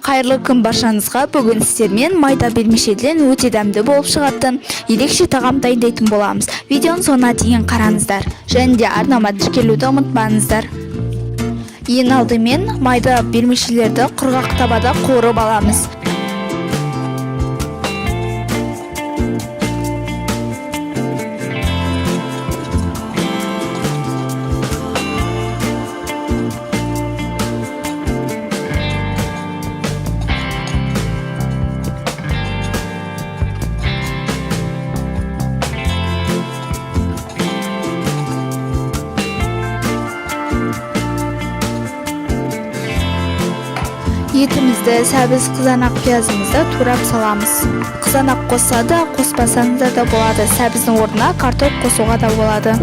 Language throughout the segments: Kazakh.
Кайырлы күн баршаңызға. Бүгін сіздермен майда бермешеден өте дәмді болып шығатын ерекше тағам дайындайтын боламыз. Видеоның соңына дейін қараңыздар. Және де арнама тіркелуді ұмытпаңыздар. Ең алдымен майда бермешелерді құрғақ табада қуырып аламыз. Етімізді, сәбіз қызанақ пиязымызды турап саламыз. Қызанақ қосса да, қоспасаңыздар да болады. Сәбіздің орнына картоп қосуға да болады.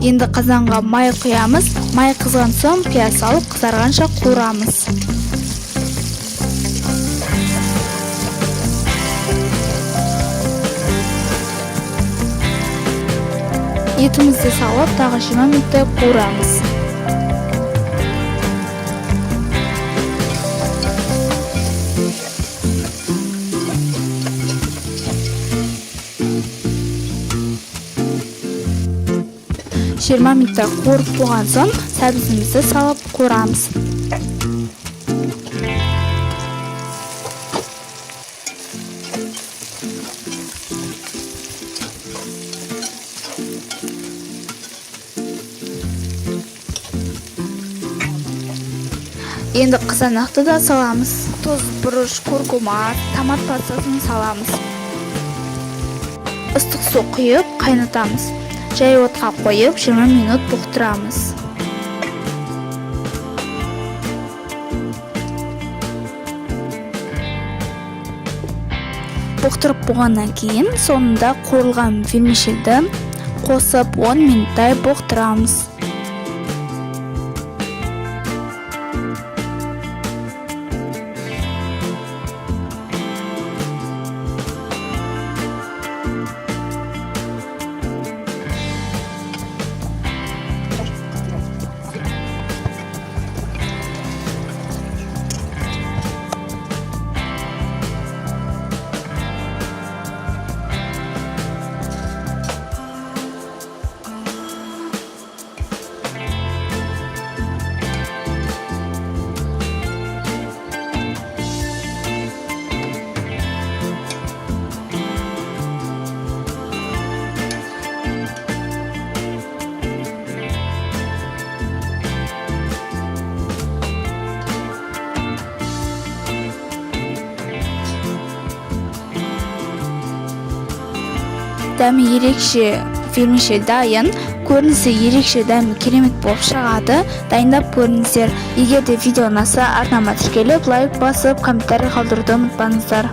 Енді қазанға май құямыз. Май қызған соң пияз салып қызарғанша қуырамыз. Етімізді салып, тағы 20 минуттай қуырамыз. Жиырма минутта қуырып болған соң сәбізімізді салып қуырамыз. Енді қызанақты да саламыз. Тұз, бұрыш, куркума, томат пастасын саламыз. Ыстық су құйып қайнатамыз. Жай отқа қойып 20 минут бұқтырамыз. Бұқтырып болғаннан кейін соңында қуырылған вермишельді қосып 10 минуттай бұқтырамыз. Дәмі ерекше вермишель дайын, көрінісі ерекше дәмі керемет болып шығады. Дайындап көріңіздер. Егер де видео ұнаса, арнама тіркеліп, лайк басып, комментарий қалдыруды ұмытпаңыздар.